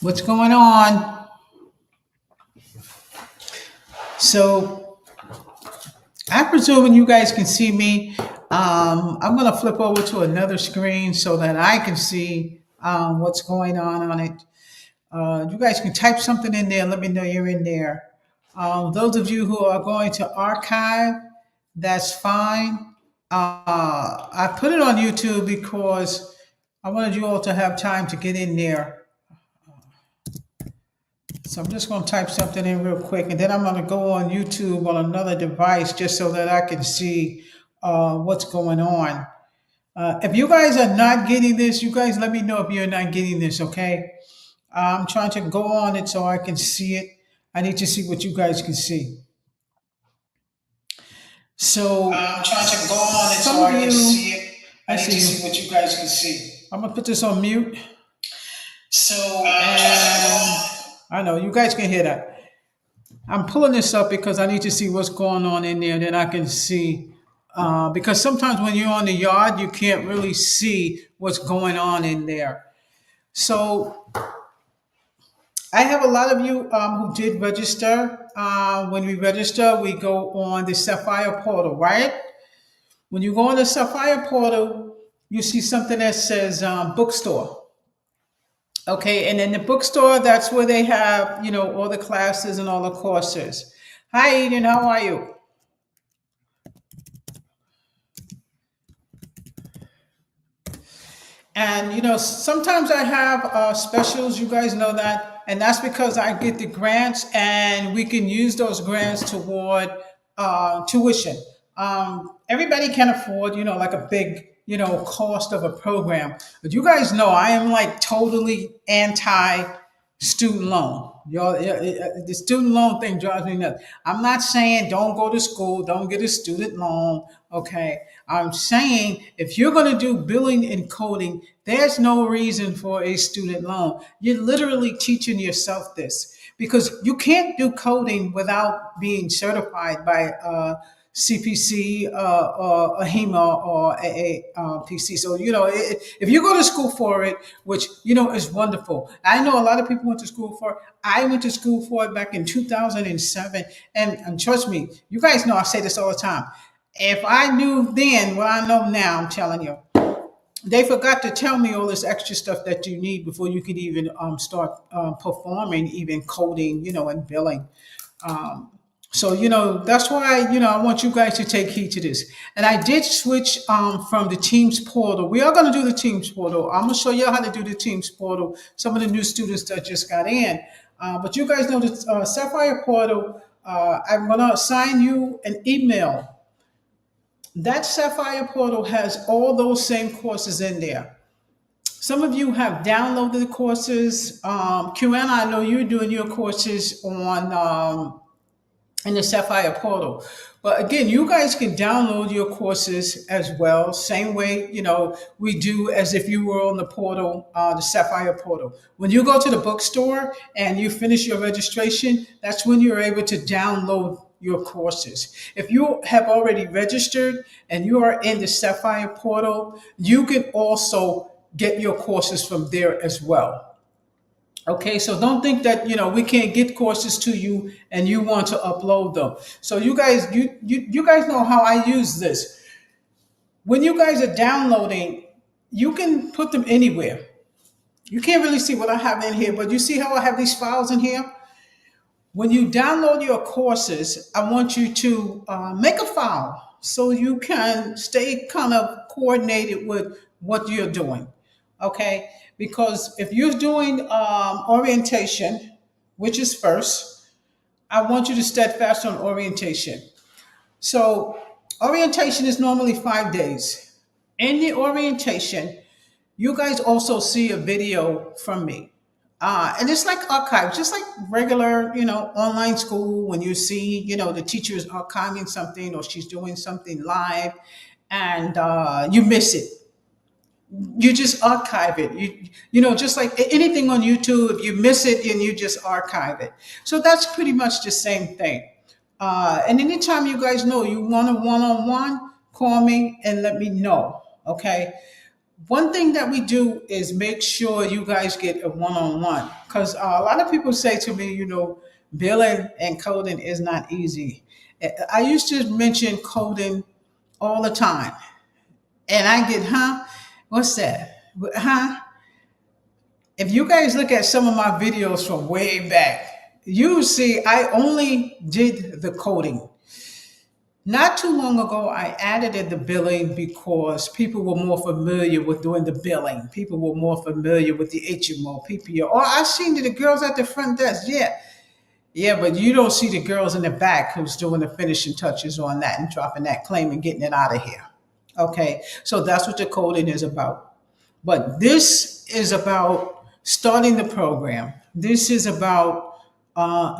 What's going on? So I'm presuming you guys can see me. I'm going to flip over to another screen so that I can see what's going on it. You guys can type something in there. Let me know you're in there. Those of you who are going to archive, that's fine. I put it on YouTube because I wanted you all to have time to get in there. So I'm just going to type something in real quick, and then I'm going to go on YouTube on another device just so that I can see what's going on. If you guys are not getting this, you guys let me know if you're not getting this, okay? I'm trying to go on it so I can see it. I need to see what you guys can see. So I'm trying to go on it so I can see it. I need to see what you guys can see. I'm going to put this on mute. So I know you guys can hear that. I'm pulling this up because I need to see what's going on in there. Then I can see because sometimes when you're on the yard, you can't really see what's going on in there. So I have a lot of you who did register. When we register, we go on the Sapphire portal, right? When you go on the Sapphire portal, you see something that says bookstore. Okay, and in the bookstore, that's where they have, all the classes and all the courses. Hi, Eden, how are you? And sometimes I have specials. You guys know that, and that's because I get the grants, and we can use those grants toward tuition. Everybody can afford, like a big, cost of a program. But you guys know I am like totally anti student loan. Y'all, the student loan thing drives me nuts. I'm not saying don't go to school, don't get a student loan. Okay, I'm saying if you're going to do billing and coding, there's no reason for a student loan. You're literally teaching yourself this because you can't do coding without being certified by CPC, or HEMA, or AAPC. So, if you go to school for it, which, is wonderful. I know a lot of people went to school for it. I went to school for it back in 2007. And trust me, you guys know I say this all the time. If I knew then what I know now, I'm telling you, they forgot to tell me all this extra stuff that you need before you could even start performing, even coding, and billing. So, that's why, I want you guys to take heed to this. And I did switch from the Teams portal. We are going to do the Teams portal. I'm going to show you how to do the Teams portal. Some of the new students that just got in. But you guys know the Sapphire portal. I'm going to assign you an email. That Sapphire portal has all those same courses in there. Some of you have downloaded the courses. QN, I know you're doing your courses on in the Sapphire portal. But again, you guys can download your courses as well, same way, we do as if you were on the portal, the Sapphire portal. When you go to the bookstore and you finish your registration, that's when you're able to download your courses. If you have already registered and you are in the Sapphire portal, you can also get your courses from there as well. Okay, so don't think that we can't get courses to you and you want to upload them. So you guys, you guys know how I use this. When you guys are downloading, you can put them anywhere. You can't really see what I have in here, but you see how I have these files in here? When you download your courses, I want you to make a file so you can stay kind of coordinated with what you're doing. Okay, because if you're doing orientation, which is first, I want you to steadfast on orientation. So orientation is normally 5 days. In the orientation, you guys also see a video from me. And it's like archive, just like regular, online school when you see, the teacher is archiving something or she's doing something live and you miss it. You just archive it. Just like anything on YouTube, if you miss it and you just archive it. So that's pretty much the same thing. And anytime you guys know you want a one-on-one, call me and let me know. Okay. One thing that we do is make sure you guys get a one-on-one, because a lot of people say to me, billing and coding is not easy. I used to mention coding all the time, and I get, huh? What's that? Huh? If you guys look at some of my videos from way back, you see I only did the coding. Not too long ago, I added in the billing because people were more familiar with doing the billing. People were more familiar with the HMO, PPO. Oh, I've seen the girls at the front desk. Yeah. Yeah, but you don't see the girls in the back who's doing the finishing touches on that and dropping that claim and getting it out of here. Okay. So that's what the coding is about. But this is about starting the program. This is about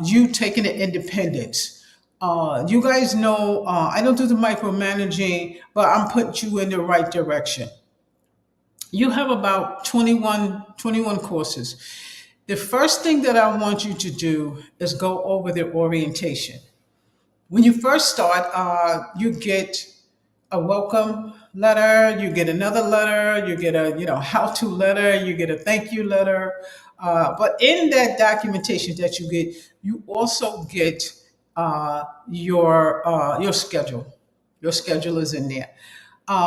you taking the independence. You guys know I don't do the micromanaging, but I'm putting you in the right direction. You have about 21 courses. The first thing that I want you to do is go over the orientation. When you first start, you get a welcome letter, you get another letter, you get a how-to letter, you get a thank you letter. But in that documentation that you get, you also get your schedule. Your schedule is in there.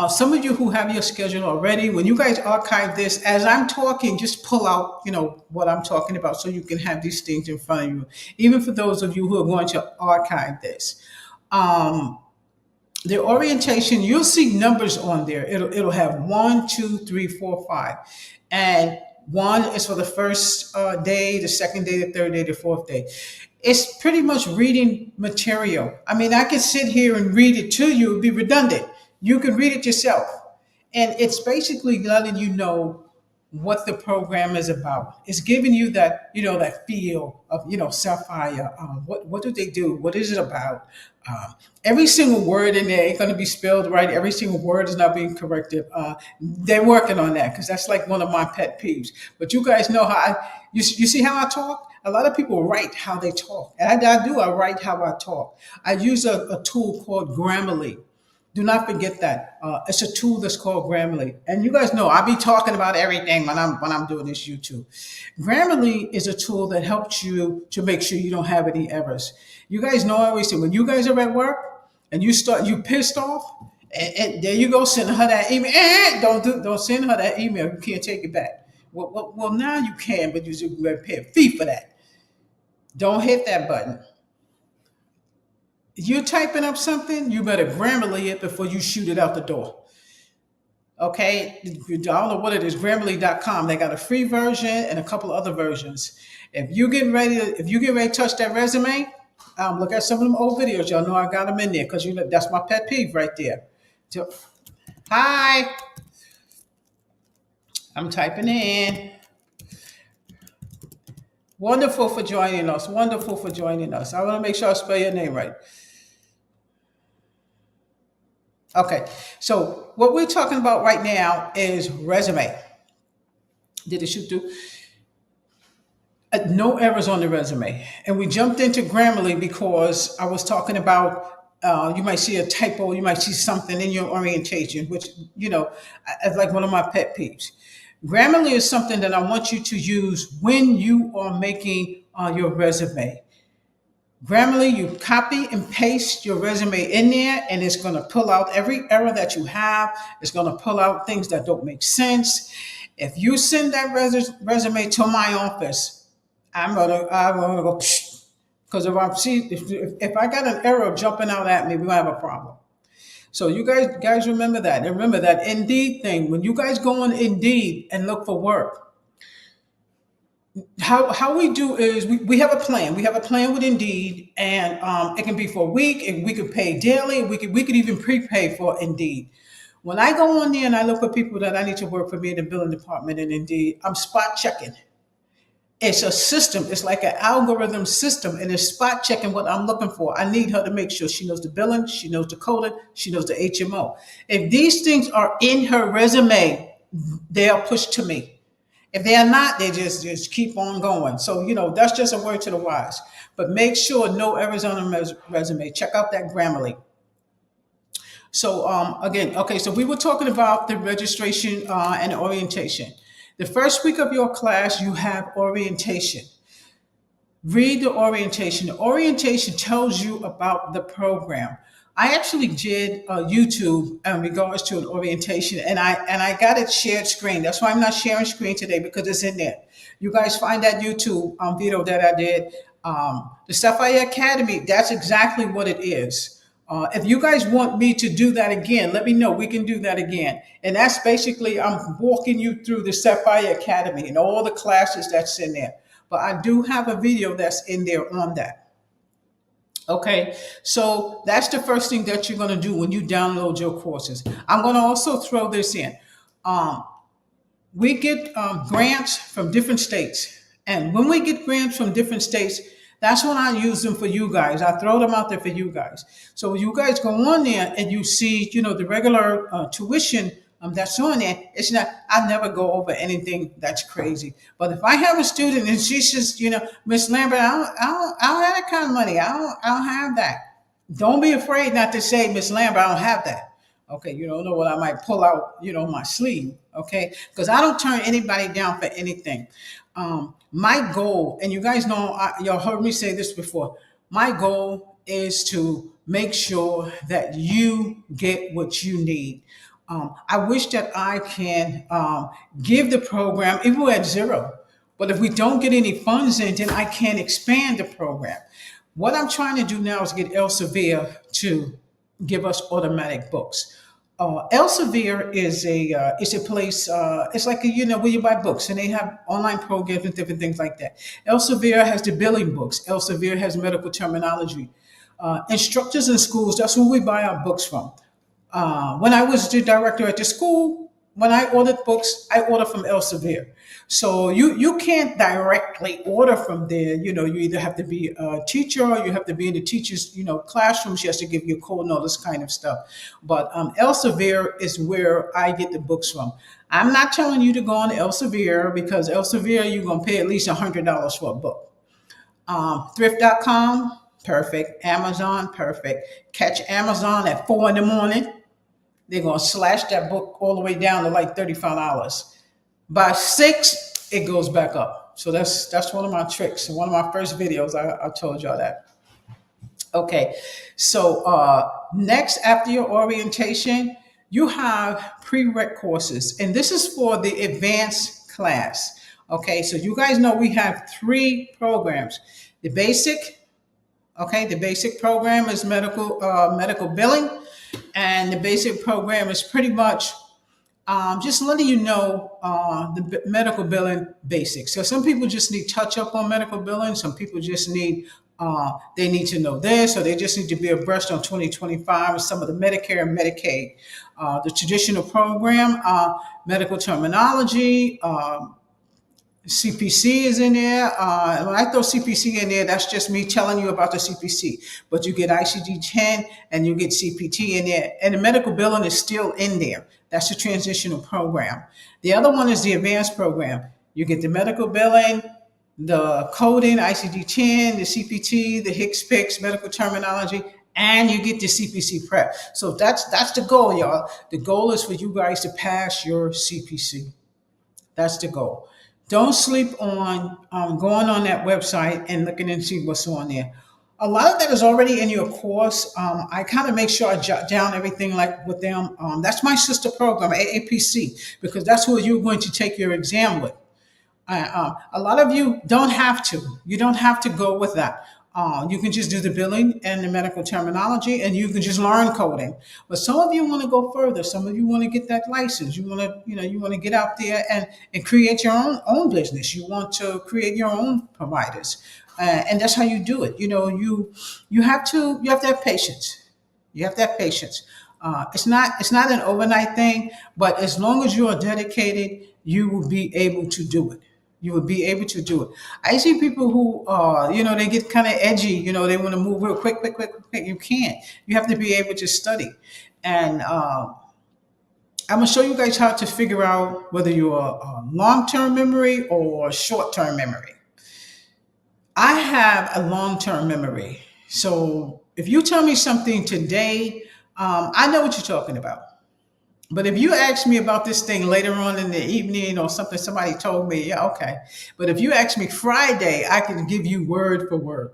Some of you who have your schedule already, when you guys archive this, as I'm talking, just pull out, what I'm talking about so you can have these things in front of you. Even for those of you who are going to archive this. The orientation, you'll see numbers on there. It'll have 1, 2, 3, 4, 5. And 1 is for the first day, the second day, the third day, the fourth day. It's pretty much reading material. I mean, I can sit here and read it to you, it'd be redundant. You can read it yourself. And it's basically letting you know what the program is about. It's giving you that, that feel of, Sapphire. What do they do? What is it about? Every single word in there ain't going to be spelled right. Every single word is not being corrected. They're working on that because that's like one of my pet peeves. But you guys know you see how I talk? A lot of people write how they talk. And I do. I write how I talk. I use a tool called Grammarly. Do not forget that. It's a tool that's called Grammarly. And you guys know I be talking about everything when I'm doing this YouTube. Grammarly is a tool that helps you to make sure you don't have any errors. You guys know I always say when you guys are at work and you pissed off, and there you go, send her that email. Don't send her that email. You can't take it back. Well, now you can, but you're going to pay a fee for that. Don't hit that button. You're typing up something, you better Grammarly it before you shoot it out the door. Okay? I don't know what it is, Grammarly.com. They got a free version and a couple of other versions. If you get ready to touch that resume, look at some of them old videos. Y'all know I got them in there because that's my pet peeve right there. So, hi. I'm typing in. Wonderful for joining us. Wonderful for joining us. I want to make sure I spell your name right. Okay, so what we're talking about right now is resume. Did it shoot through? No errors on the resume. And we jumped into Grammarly because I was talking about you might see a typo, you might see something in your orientation, which, is like one of my pet peeves. Grammarly is something that I want you to use when you are making your resume. Grammarly, you copy and paste your resume in there, and it's going to pull out every error that you have. It's going to pull out things that don't make sense. If you send that resume to my office, I'm gonna go because if I got an error jumping out at me, we might have a problem. So you guys remember that. And remember that Indeed thing. When you guys go on Indeed and look for work, how we do is we have a plan. We have a plan with Indeed, and it can be for a week, and we could pay daily. We could even prepay for Indeed. When I go on there and I look for people that I need to work for me in the billing department in Indeed, I'm spot checking. It's a system. It's like an algorithm system, and it's spot checking what I'm looking for. I need her to make sure she knows the billing, she knows the coding, she knows the HMO. If these things are in her resume, they are pushed to me. If they are not, they just keep on going. So, that's just a word to the wise. But make sure no errors on the resume. Check out that Grammarly. So again, okay, so we were talking about the registration and orientation. The first week of your class, you have orientation. Read the orientation. The orientation tells you about the program. I actually did YouTube in regards to an orientation, and I got it shared screen. That's why I'm not sharing screen today because it's in there. You guys find that YouTube video that I did, the Sapphire Academy. That's exactly what it is. If you guys want me to do that again, let me know. We can do that again. And that's basically I'm walking you through the Sapphire Academy and all the classes that's in there. But I do have a video that's in there on that. Okay, so that's the first thing that you're going to do when you download your courses. I'm going to also throw this in. Um, we get grants from different states. And when we get grants from different states, that's when I use them for you guys. I throw them out there for you guys. So when you guys go on there and you see, the regular tuition that's on there, it's not, I never go over anything that's crazy. But if I have a student and she says, Miss Lambert, I don't have that kind of money. I don't have that. Don't be afraid not to say, Miss Lambert, I don't have that. Okay, you don't know what I might pull out, my sleeve. Okay, because I don't turn anybody down for anything. My goal, and you guys know, y'all heard me say this before. My goal is to make sure that you get what you need. I wish that I can give the program, if we're at zero. But if we don't get any funds in, then I can't expand the program. What I'm trying to do now is get Elsevier to give us automatic books. Elsevier is a place. It's like where you buy books, and they have online programs and different things like that. Elsevier has the billing books. Elsevier has medical terminology. Instructors in schools. That's who we buy our books from. When I was the director at the school, when I ordered books, I order from Elsevier. So you can't directly order from there. You either have to be a teacher or you have to be in the teacher's classroom. She has to give you a code and all this kind of stuff. But Elsevier is where I get the books from. I'm not telling you to go on Elsevier because Elsevier you're gonna pay at least $100 for a book. Thrift.com, perfect. Amazon, perfect. Catch Amazon at 4 in the morning. They're going to slash that book all the way down to like $35. By 6, it goes back up. So that's one of my tricks. One of my first videos, I told y'all that. Okay, so next after your orientation, you have prereq courses. And this is for the advanced class. Okay, so you guys know we have 3 programs. The basic, the basic program is medical billing. And the basic program is pretty much just letting you know the medical billing basics. So some people just need touch up on medical billing. Some people just need they need to know this, or they just need to be abreast on 2025 and some of the Medicare and Medicaid. The traditional program, medical terminology. CPC is in there. When I throw CPC in there, that's just me telling you about the CPC. But you get ICD-10 and you get CPT in there. And the medical billing is still in there. That's the transitional program. The other one is the advanced program. You get the medical billing, the coding, ICD-10, the CPT, the HCPCS, medical terminology, and you get the CPC prep. So that's the goal, y'all. The goal is for you guys to pass your CPC. That's the goal. Don't sleep on going on that website and looking and see what's on there. A lot of that is already in your course. I kind of make sure I jot down everything like with them. That's my sister program, AAPC, because that's who you're going to take your exam with. A lot of you don't have to. You don't have to go with that. You can just do the billing and the medical terminology, and you can just learn coding. But some of you want to go further. Some of you want to get that license. You want to, you want to get out there and create your own business. You want to create your own providers, and that's how you do it. You have to have patience. You have to have patience. It's not an overnight thing, but as long as you are dedicated, you will be able to do it. You would be able to do it. I see people who, they get kind of edgy. They want to move real quick. You can't. You have to be able to study. And I'm going to show you guys how to figure out whether you're a long-term memory or short-term memory. I have a long-term memory. So if you tell me something today, I know what you're talking about. But if you ask me about this thing later on in the evening or something somebody told me, yeah, okay. But if you ask me Friday, I can give you word for word.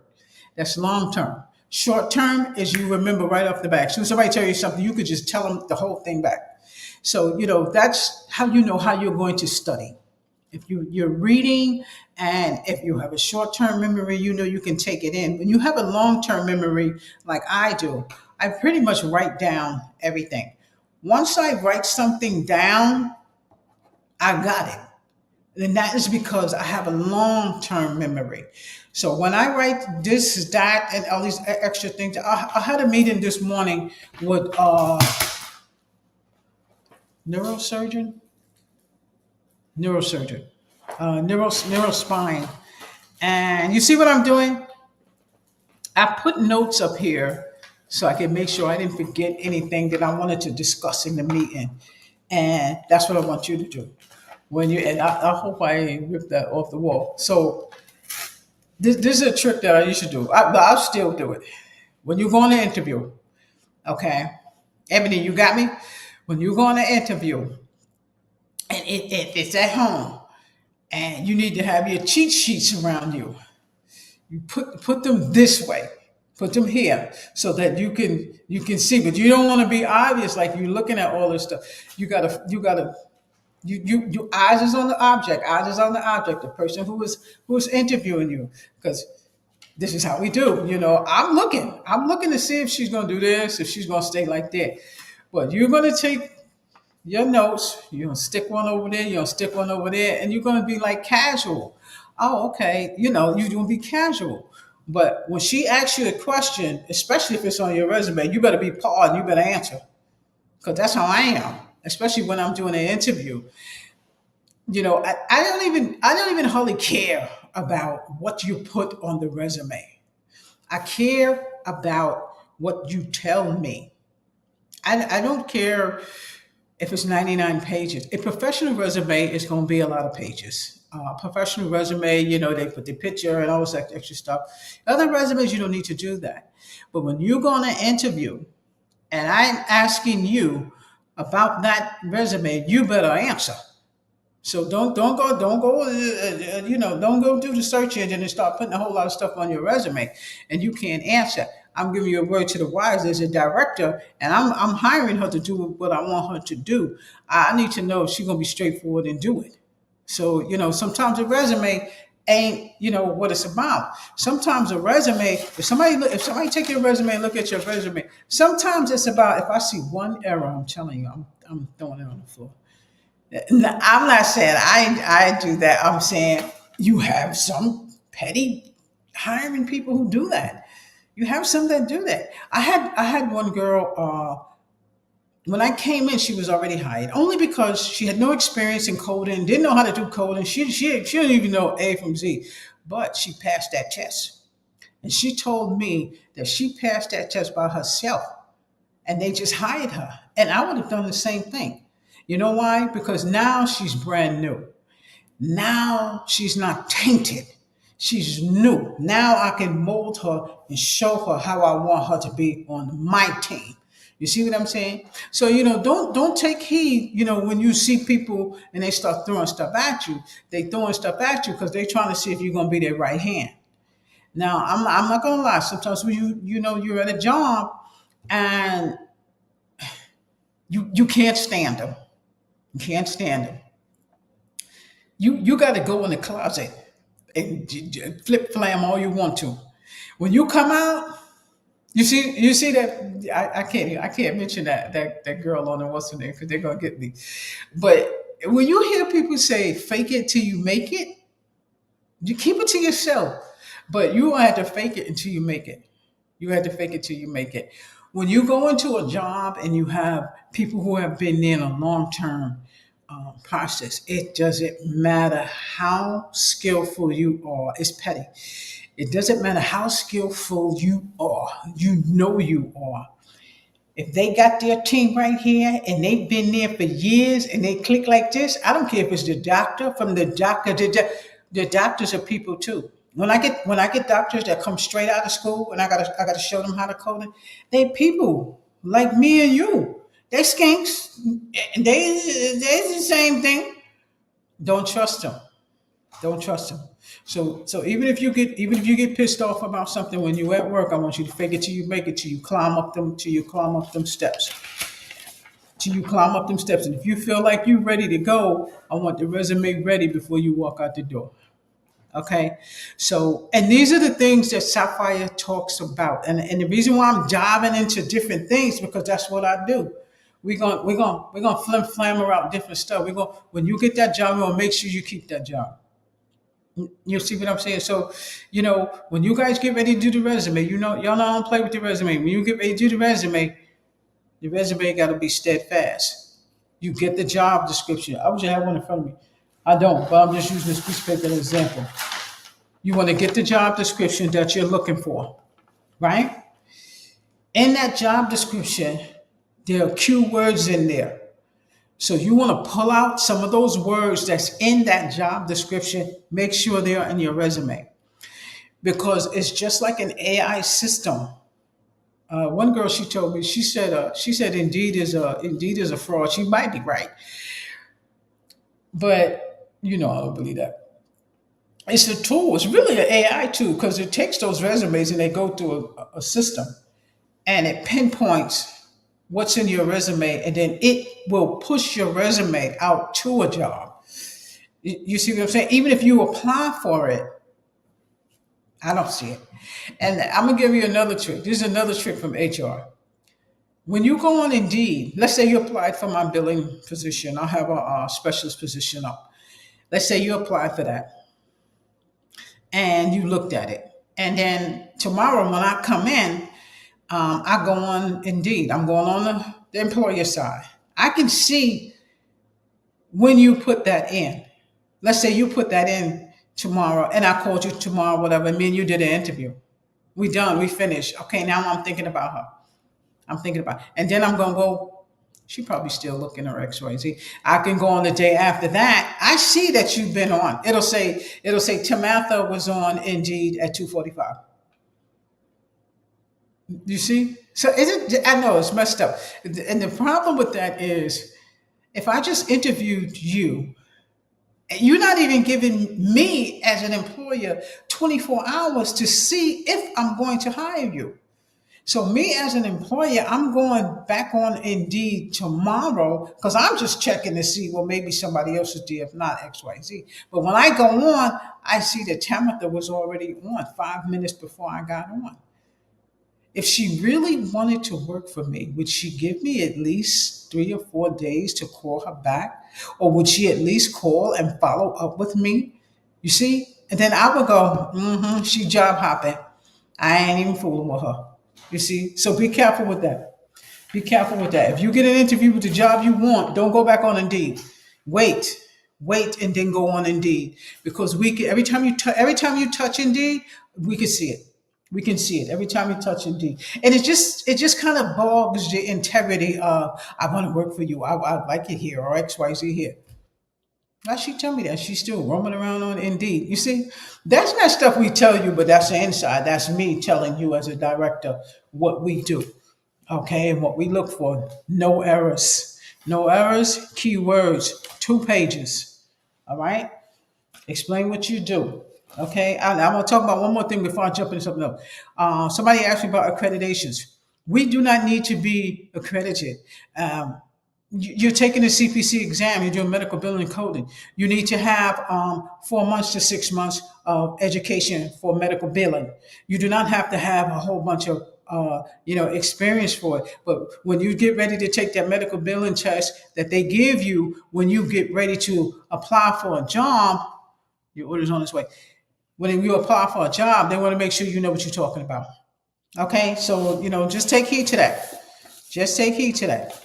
That's long term. Short term is you remember right off the bat. So somebody tell you something, you could just tell them the whole thing back. So, that's how you know how you're going to study. If you're reading, and if you have a short-term memory, you can take it in. When you have a long-term memory like I do, I pretty much write down everything. Once I write something down, I got it. And that is because I have a long-term memory. So when I write this, that, and all these extra things, I had a meeting this morning with a neurosurgeon, neurosurgeon, neurospine. And you see what I'm doing? I put notes up here so I can make sure I didn't forget anything that I wanted to discuss in the meeting. And that's what I want you to do. And I hope I ain't ripped that off the wall. So this is a trick that I used to do, but I'll still do it. When you go on an interview, okay, Ebony, you got me? When you go on an interview and it's at home and you need to have your cheat sheets around you, you put them this way, put them here so that you can see, but you don't want to be obvious like you're looking at all this stuff. You eyes is on the object, the person who is interviewing you, because this is how we do. I'm looking to see if she's going to do this, if she's going to stay like that. But you're going to take your notes, you're going to stick one over there, you're going to stick one over there, and you're going to be like casual. Oh, okay. You're going to be casual. But when she asks you a question, especially if it's on your resume, you better be paused and you better answer. Because that's how I am, especially when I'm doing an interview. I don't even hardly care about what you put on the resume. I care about what you tell me. I don't care if it's 99 pages. A professional resume is going to be a lot of pages. Professional resume, they put the picture and all this extra stuff. Other resumes, you don't need to do that. But when you go on an interview and I'm asking you about that resume, you better answer. So don't go do the search engine and start putting a whole lot of stuff on your resume, and you can't answer. I'm giving you a word to the wise. There's a director, and I'm hiring her to do what I want her to do. I need to know if she's gonna be straightforward and do it. So sometimes a resume ain't what it's about. Sometimes a resume, if somebody take your resume and look at your resume, sometimes it's about, if I see one error, I'm telling you, I'm throwing it on the floor. No, I'm not saying I do that. I'm saying you have some petty hiring people who do that. You have some that do that. I had one girl. When I came in, she was already hired only because she had no experience in coding, didn't know how to do coding. She didn't even know A from Z, but she passed that test, and she told me that she passed that test by herself, and they just hired her. And I would have done the same thing. You know why? Because now she's brand new. Now she's not tainted. She's new. Now I can mold her and show her how I want her to be on my team. You see what I'm saying? So don't take heed. When you see people and they start throwing stuff at you, they throwing stuff at you because they're trying to see if you're gonna be their right hand. Now I'm not gonna lie. Sometimes when you're at a job and you can't stand them. You can't stand them. You got to go in the closet and flip flam all you want to. When you come out, you see that I can't mention that girl on the what's her name because they're gonna get me. But when you hear people say "fake it till you make it," you keep it to yourself. But you have to fake it until you make it. You have to fake it till you make it. When you go into a job and you have people who have been there in a long term process, it doesn't matter how skillful you are. It's petty. It doesn't matter how skillful you are. You are. If they got their team right here and they've been there for years and they click like this, I don't care if it's the doctor from the doctor. The doctors are people too. When I get doctors that come straight out of school and I gotta show them how to code it, they people. like me and you. They skinks. They the same thing. Don't trust them. Don't trust them. So even if you get pissed off about something when you're at work, I want you to fake it till you make it, till you climb up them steps. Till you climb up them steps. And if you feel like you're ready to go, I want the resume ready before you walk out the door. Okay. So, and these are the things that Sapphire talks about. And the reason why I'm diving into different things, because that's what I do. We're gonna flammer out different stuff. We're gonna when you get that job, we're gonna make sure you keep that job. You see what I'm saying? So, when you guys get ready to do the resume, y'all don't play with the resume. When you get ready to do the resume got to be steadfast. You get the job description. I wish I had one in front of me. I don't, but I'm just using this piece of paper as an example. You want to get the job description that you're looking for, right? In that job description, there are keywords in there. So you want to pull out some of those words that's in that job description, make sure they are in your resume. Because it's just like an AI system. One girl, she told me, she said Indeed is a fraud. She might be right, but I don't believe that. It's a tool. It's really an AI tool because it takes those resumes and they go through a system and it pinpoints what's in your resume, and then it will push your resume out to a job. You see what I'm saying? Even if you apply for it, I don't see it. And I'm gonna give you another trick. This is another trick from HR. When you go on Indeed, let's say you applied for my billing position. I have a specialist position up. Let's say you applied for that and you looked at it. And then tomorrow when I come in, I go on Indeed. I'm going on the employer side. I can see when you put that in. Let's say you put that in tomorrow and I called you tomorrow, whatever, me and you did an interview. We done, we finished. Okay, now I'm thinking about her. And then I'm going, well, she probably still looking her XYZ. I can go on the day after that. I see that you've been on. It'll say Tamatha was on Indeed at 2:45. You see? So I know it's messed up. And the problem with that is if I just interviewed you, you're not even giving me as an employer 24 hours to see if I'm going to hire you. So me as an employer, I'm going back on Indeed tomorrow because I'm just checking to see, well, maybe somebody else is there, if not XYZ. But when I go on, I see that Tamatha was already on 5 minutes before I got on. If she really wanted to work for me, would she give me at least 3 or 4 days to call her back? Or would she at least call and follow up with me? You see? And then I would go, she job hopping. I ain't even fooling with her. You see? So be careful with that. Be careful with that. If you get an interview with the job you want, don't go back on Indeed. Wait, and then go on Indeed because every time you touch Indeed, we can see it. We can see it every time you touch Indeed, and it just kind of bogs the integrity of I want to work for you. I like it here or XYZ here. Why she tell me that? She's still roaming around on Indeed. You see, that's not stuff we tell you, but that's the inside. That's me telling you as a director what we do, okay, and what we look for. No errors. No errors, keywords, 2 pages. All right? Explain what you do. Okay, I'm going to talk about one more thing before I jump into something else. Somebody asked me about accreditations. We do not need to be accredited. You're taking a CPC exam, you're doing medical billing and coding. You need to have 4 months to 6 months of education for medical billing. You do not have to have a whole bunch of experience for it. But when you get ready to take that medical billing test that they give you when you get ready to apply for a job, your order's on its way. When you apply for a job, they want to make sure you know what you're talking about. Okay, so just take heed to that. Just take heed to that.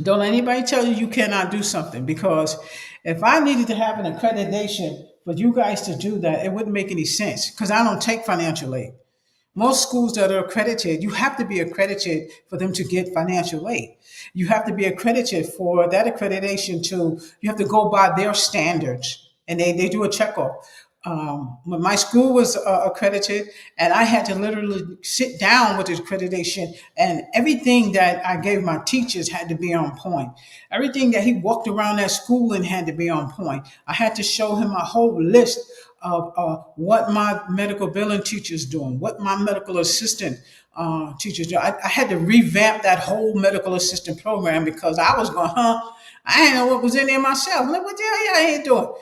Don't let anybody tell you you cannot do something, because if I needed to have an accreditation for you guys to do that, it wouldn't make any sense because I don't take financial aid. Most schools that are accredited, you have to be accredited for them to get financial aid. You have to be accredited for that accreditation you have to go by their standards, and they do a checkup. when my school was accredited, and I had to literally sit down with the accreditation, and everything that I gave my teachers had to be on point. Everything that he walked around that school and had to be on point. I had to show him a whole list of what my medical billing teachers doing, what my medical assistant teachers do. I had to revamp that whole medical assistant program because I was going, I didn't know what was in there myself. I'm like, what the hell y'all ain't doing?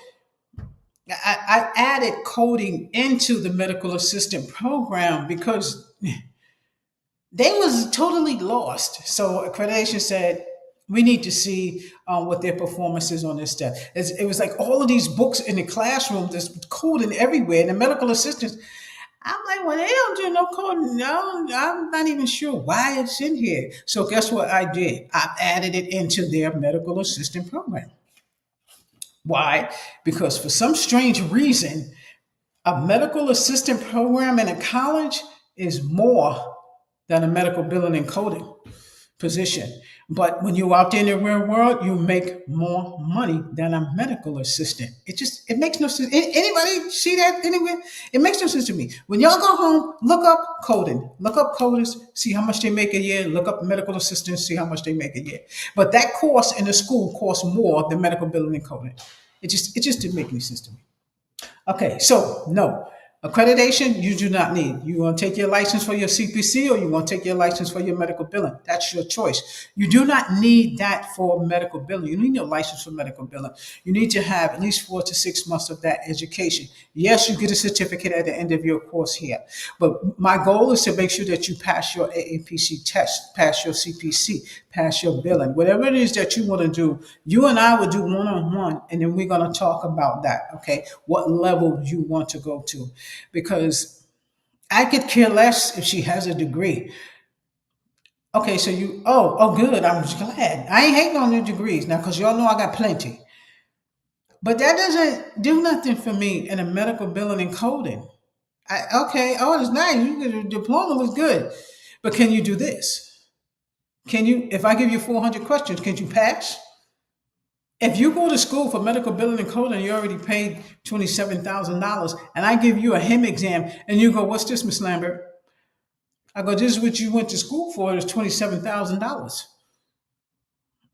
I added coding into the medical assistant program because they was totally lost. So accreditation said, we need to see what their performance is on this stuff. It was like all of these books in the classroom, there's coding everywhere. And the medical assistants, I'm like, well, they don't do no coding. No, I'm not even sure why it's in here. So guess what I did? I added it into their medical assistant program. Why? Because for some strange reason, a medical assistant program in a college is more than a medical billing and coding position. But when you're out there in the real world, you make more money than a medical assistant. It makes no sense. Anybody see that anywhere? It makes no sense to me. When y'all go home, look up coding, look up coders, see how much they make a year, look up medical assistants, see how much they make a year. But that course in the school costs more than medical billing and coding. It just didn't make any sense to me. Okay, so no. Accreditation, you do not need. You want to take your license for your CPC or you want to take your license for your medical billing. That's your choice. You do not need that for medical billing. You need your license for medical billing. You need to have at least 4 to 6 months of that education. Yes, you get a certificate at the end of your course here. But my goal is to make sure that you pass your AAPC test, pass your CPC, pass your billing. Whatever it is that you want to do, you and I will do one-on-one, and then we're going to talk about that, okay? What level you want to go to. Because I could care less if she has a degree. Okay, so good. I'm just glad. I ain't hating on your degrees now because y'all know I got plenty. But that doesn't do nothing for me in a medical billing and coding. It's nice. You get a diploma, looks good. But can you do this? Can you, if I give you 400 questions, can you pass? If you go to school for medical billing and coding, you already paid $27,000, and I give you a HIM exam, and you go, "What's this, Miss Lambert?" I go, "This is what you went to school for. It's $27,000.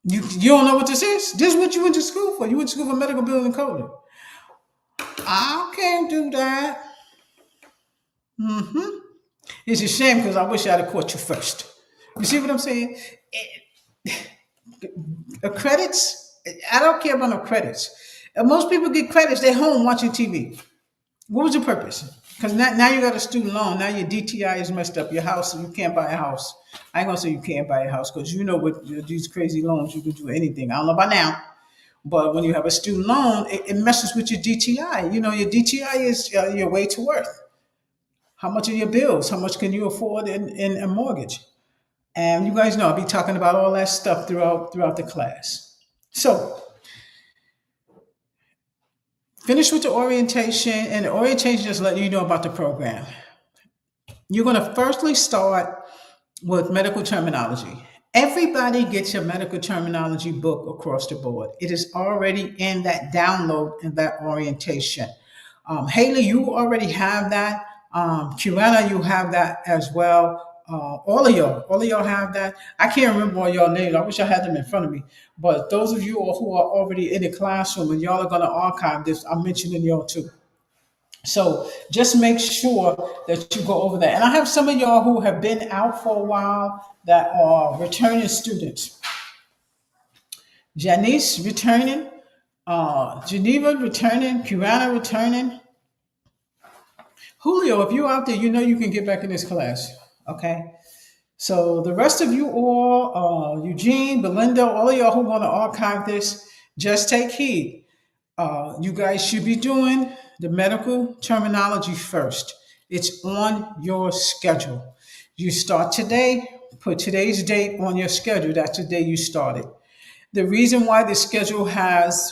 You don't know what this is? This is what you went to school for. You went to school for medical billing and coding." I can't do that. It's a shame because I wish I'd have caught you first. You see what I'm saying? Credits, I don't care about no credits. Most people get credits, they're home watching TV. What was the purpose? Because now you got a student loan. Now your DTI is messed up. Your house, you can't buy a house. I ain't gonna say you can't buy a house because you know with these crazy loans, you can do anything. I don't know about now, but when you have a student loan, it messes with your DTI. You know, your DTI is your way to worth. How much are your bills? How much can you afford in a mortgage? And you guys know I'll be talking about all that stuff throughout the class. So finish with the orientation, and the orientation just letting you know about the program. You're going to firstly start with medical terminology. Everybody gets your medical terminology book across the board. It is already in that download in that orientation. Haley, you already have that. Kiana, you have that as well. All of y'all have that. I can't remember all y'all names. I wish I had them in front of me. But those of you who are already in the classroom and y'all are going to archive this, I'm mentioning y'all too. So just make sure that you go over that. And I have some of y'all who have been out for a while that are returning students. Janice returning, Geneva returning, Kiana returning. Julio, if you're out there, you know you can get back in this class. Okay. So the rest of you all, Eugene, Belinda, all of y'all who want to archive this, just take heed. You guys should be doing the medical terminology first. It's on your schedule. You start today, put today's date on your schedule. That's the day you started. The reason why the schedule has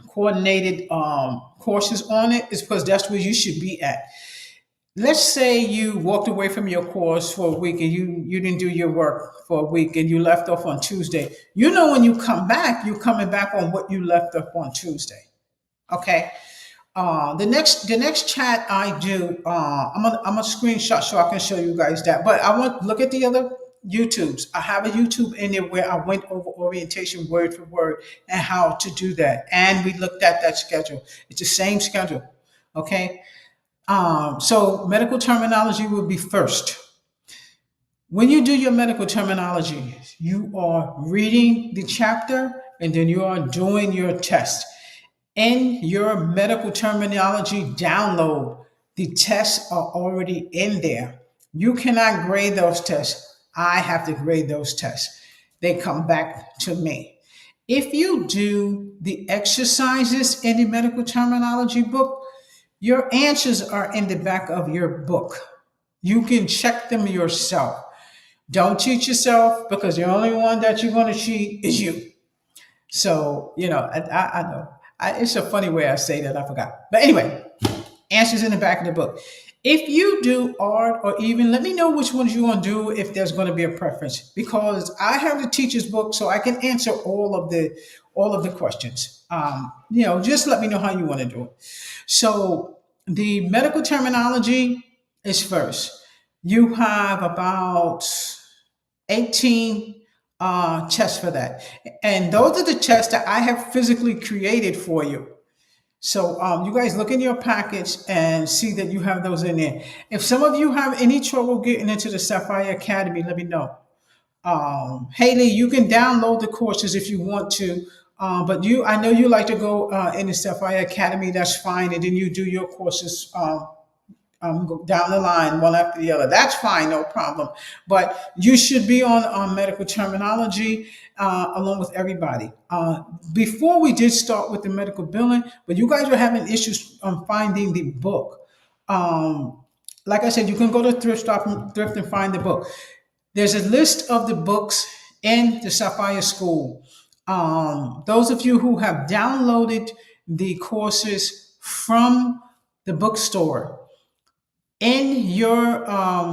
coordinated courses on it is because that's where you should be at. Let's say you walked away from your course for a week and you didn't do your work for a week and you left off on Tuesday. You know when you come back, you're coming back on what you left off on Tuesday. Okay? The next chat I do, I'm a screenshot so I can show you guys that. But I want look at the other YouTubes. I have a YouTube in there where I went over orientation word for word and how to do that, and we looked at that schedule. It's the same schedule, okay? So medical terminology will be first. When you do your medical terminology, you are reading the chapter and then you are doing your test. In your medical terminology download, the tests are already in there. You cannot grade those tests. I have to grade those tests. They come back to me. If you do the exercises in the medical terminology book, your answers are in the back of your book. You can check them yourself. Don't cheat yourself because the only one that you're going to cheat is you. So, I know. It's a funny way I say that. I forgot. But anyway, answers in the back of the book. If you do art or even, let me know which ones you want to do if there's going to be a preference because I have the teacher's book so I can answer all of the questions. Just let me know how you want to do it. So the medical terminology is first. You have about 18 tests for that. And those are the tests that I have physically created for you. So you guys look in your package and see that you have those in there. If some of you have any trouble getting into the Sapphire Academy, let me know. Haley, you can download the courses if you want to. But I know you like to go in the Sapphire Academy. That's fine, and then you do your courses go down the line one after the other. That's fine, no problem. But you should be on medical terminology along with everybody. Before we did start with the medical billing, but you guys were having issues on finding the book. Um, like I said, you can go to Thrift Stop Thrift and find the book. There's a list of the books in the Sapphire School. Those of you who have downloaded the courses from the bookstore, in your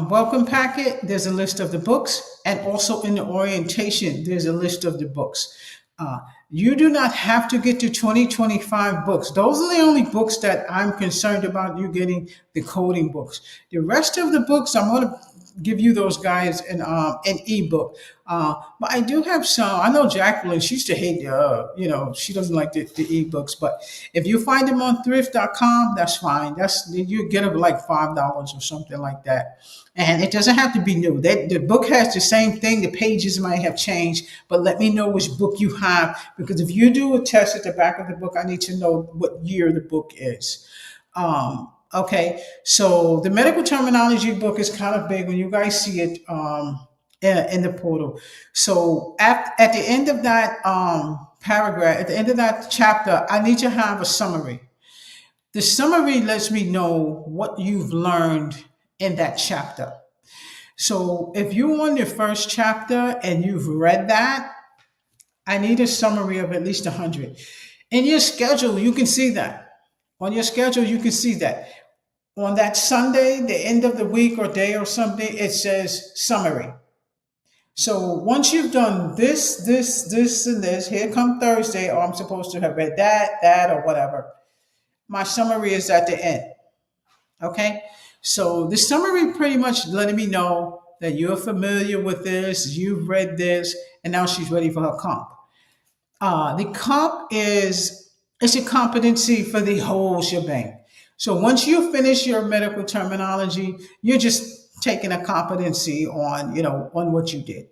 welcome packet, there's a list of the books, and also in the orientation, there's a list of the books. Uh, you do not have to get to 2025 books. Those are the only books that I'm concerned about you getting the coding books. The rest of the books, I'm going to give you those guys an ebook. But I do have some. I know Jacqueline, she used to hate she doesn't like the ebooks. But if you find them on thrift.com, that's fine. You get them like $5 or something like that. And it doesn't have to be new. The book has the same thing. The pages might have changed, but let me know which book you have because if you do a test at the back of the book, I need to know what year the book is. Okay, so the medical terminology book is kind of big when you guys see it in the portal. So at the end of that paragraph, at the end of that chapter, I need to have a summary. The summary lets me know what you've learned in that chapter. So if you're on your first chapter and you've read that, I need a summary of at least 100. In your schedule, you can see that. On your schedule, you can see that. On that Sunday, the end of the week or day or something, it says summary. So once you've done this, and this, here come Thursday, or I'm supposed to have read that, or whatever. My summary is at the end. Okay? So the summary pretty much letting me know that you're familiar with this, you've read this, and now she's ready for her comp. The comp it's a competency for the whole shebang. So once you finish your medical terminology, you're just taking a competency on what you did.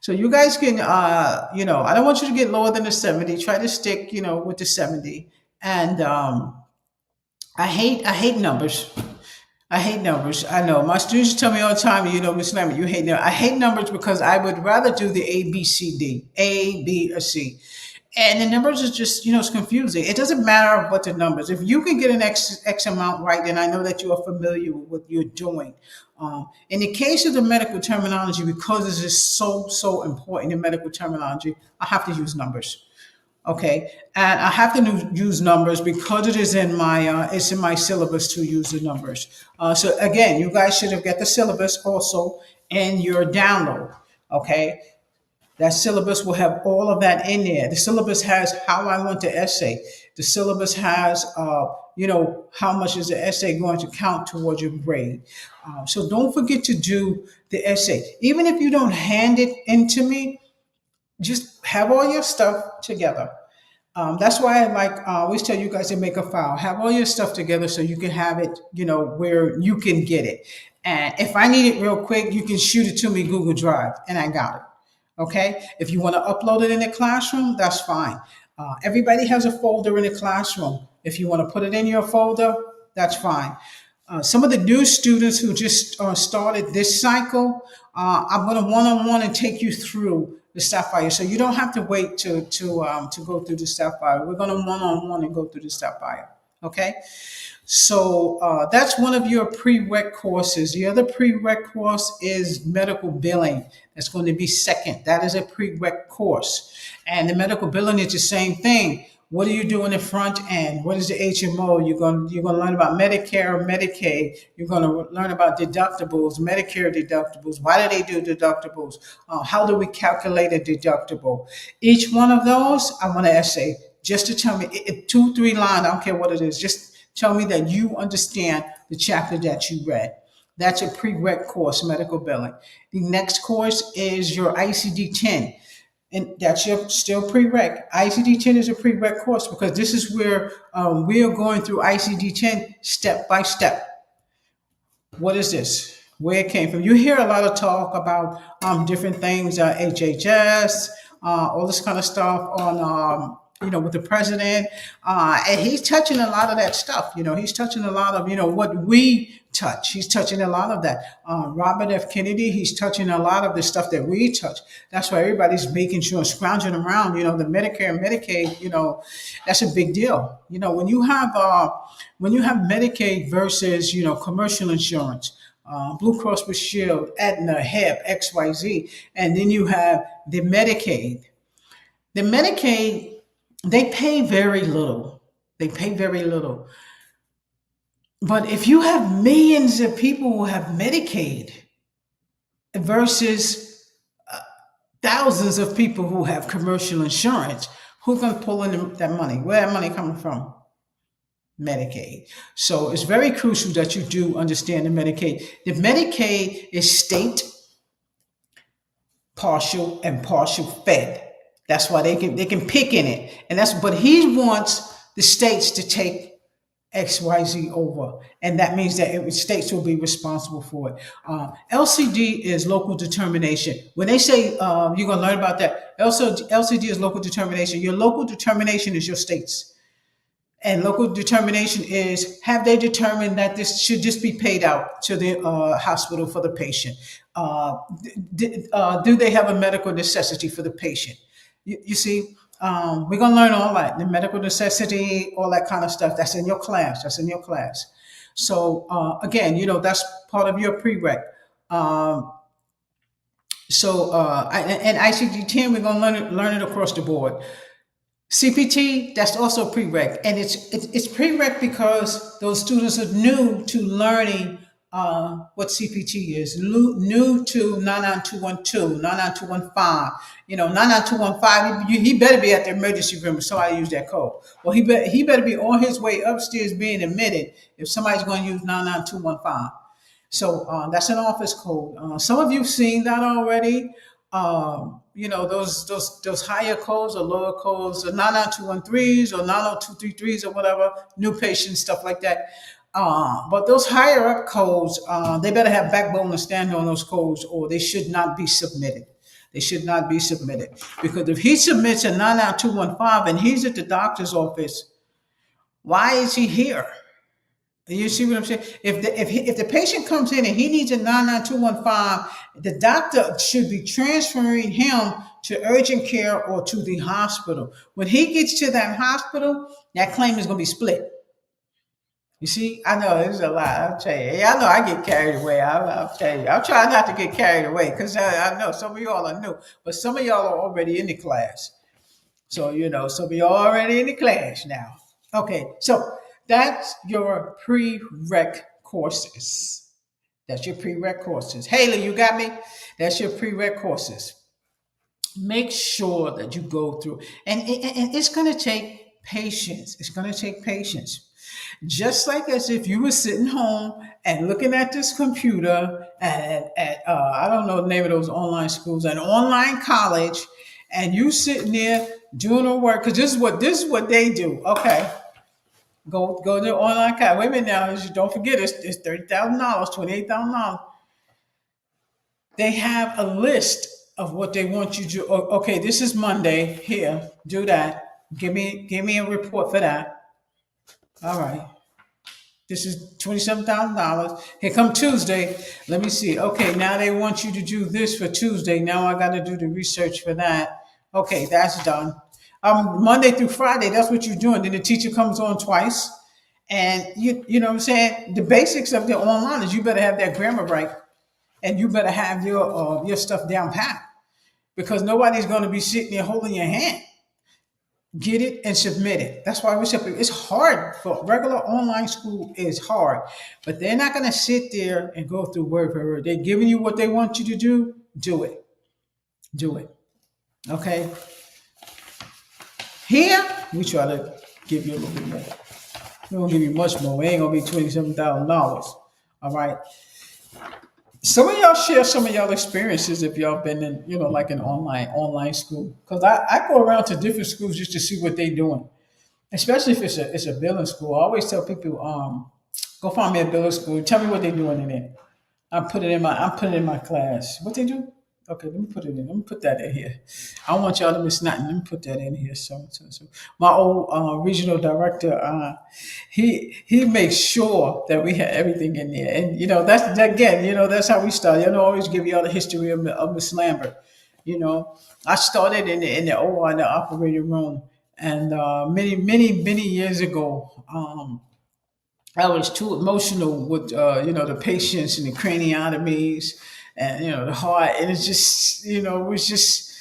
So you guys can, I don't want you to get lower than a 70. Try to stick, with the 70. And I hate numbers. I hate numbers. I know my students tell me all the time, Miss Lambert, you hate numbers. I hate numbers because I would rather do the A, B, C, D, A, B, or C. And the numbers is just, it's confusing. It doesn't matter what the numbers. If you can get an X amount right, then I know that you are familiar with what you're doing. In the case of the medical terminology, because this is so important in medical terminology, I have to use numbers. Okay, and I have to use numbers because it is in my it's in my syllabus to use the numbers. So again, you guys should have got the syllabus also in your download. Okay, that syllabus will have all of that in there. The syllabus has how I want the essay. The syllabus has how much is the essay going to count towards your grade. So don't forget to do the essay. Even if you don't hand it into me, just have all your stuff together. That's why I always tell you guys to make a file. Have all your stuff together so you can have it, where you can get it. And if I need it real quick, you can shoot it to me Google Drive, and I got it. Okay. If you want to upload it in the classroom, that's fine. Everybody has a folder in the classroom. If you want to put it in your folder, that's fine. Some of the new students who just started this cycle, I'm going to one-on-one and take you through the Sapphire. So you don't have to wait to go through the Sapphire. We're going to one-on-one and go through the Sapphire. Okay. So that's one of your prereq courses. The other prereq course is medical billing. That's going to be second. That is a prereq course. And the medical billing is the same thing. What do you do in the front end? What is the HMO? You're going to learn about Medicare, Medicaid. You're going to learn about deductibles, Medicare deductibles. Why do they do deductibles? How do we calculate a deductible? Each one of those, I want an essay just to tell me, 2-3 lines. I don't care what it is. Just tell me that you understand the chapter that you read. That's a prereq course, medical billing. The next course is your ICD-10. And that's your still prereq. ICD-10 is a prereq course because this is where we are going through ICD-10 step by step. What is this? Where it came from? You hear a lot of talk about different things, HHS, all this kind of stuff on, with the president. And he's touching a lot of that stuff. He's touching a lot of, what we touch. He's touching a lot of that. Robert F. Kennedy, he's touching a lot of the stuff that we touch. That's why everybody's making sure, scrounging around, the Medicare and Medicaid, that's a big deal. When you have Medicaid versus, commercial insurance, Blue Cross Blue Shield, Aetna, HIP, XYZ, and then you have the Medicaid. The Medicaid, they pay very little. They pay very little. But if you have millions of people who have Medicaid versus thousands of people who have commercial insurance, who's going to pull in that money? Where that money coming from? Medicaid. So it's very crucial that you do understand the Medicaid. The Medicaid is state, partial, and partial fed. That's why they can pick in it. But he wants the states to take XYZ over. And that means that states will be responsible for it. LCD is local determination. When they say you're going to learn about that, also LCD is local determination. Your local determination is your states. And local determination is, have they determined that this should just be paid out to the hospital for the patient? Do they have a medical necessity for the patient? You see, we're going to learn all that, the medical necessity, all that kind of stuff. That's in your class. So, again, that's part of your prereq. And ICD-10, we're going to learn it across the board. CPT, that's also prereq. And it's prereq because those students are new to learning what CPT is, new to 99212, 99215. 99215, he better be at the emergency room if somebody use that code. Well, he better be on his way upstairs being admitted if somebody's going to use 99215. So that's an office code. Some of you've seen that already. Those higher codes or lower codes, the 99213s or 90233s or whatever, new patients, stuff like that. But those higher up codes, they better have backbone to stand on those codes, or they should not be submitted. They should not be submitted. Because if he submits a 99215 and he's at the doctor's office, why is he here? You see what I'm saying? If the patient comes in and he needs a 99215, the doctor should be transferring him to urgent care or to the hospital. When he gets to that hospital, that claim is going to be split. You see, I know there's a lot. I'll tell you. I know I get carried away. I'll tell you. I'm trying not to get carried away because I know some of y'all are new, but some of y'all are already in the class. So, some of y'all are already in the class now. Okay, so that's your prereq courses. Haley, you got me? That's your prereq courses. Make sure that you go through. And it's going to take Patience. It's going to take patience. Just like as if you were sitting home and looking at this computer at I don't know the name of those online schools, an online college, and you sitting there doing the work because this is what they do. Okay, go to online college. Wait a minute now, don't forget it's $30,000, $28,000. They have a list of what they want you to. Okay, this is Monday. Here, do that. Give me a report for that. All right. This is $27,000. Here come Tuesday. Let me see. Okay, now they want you to do this for Tuesday. Now I got to do the research for that. Okay, that's done. Monday through Friday, that's what you're doing. Then the teacher comes on twice, and you know what I'm saying. The basics of the online is you better have that grammar right, and you better have your stuff down pat because nobody's going to be sitting there holding your hand. Get it and submit it. That's why we say it's hard for regular online school is hard, but they're not going to sit there and go through word for word. They're giving you what they want you to do. Do it. Do it. Okay. Here we try to give you a little bit more. We won't give you much more. It ain't gonna be $27,000. All right. Some of y'all share some of y'all experiences if y'all been in, like an online school. Because I go around to different schools just to see what they doing. Especially if it's a billing school. I always tell people, go find me a billing school. Tell me what they doing in it. I'm putting it in my class. What they do? Okay, let me put it in. Let me put that in here. I don't want y'all to miss nothing. Let me put that in here. So. My old regional director, he makes sure that we have everything in there. And that's again, that's how we start. Always give you all the history of Miss Lambert. You know, I started in the OR in the operating room, and many years ago. I was too emotional with the patients and the craniotomies and the heart, and it's just it was just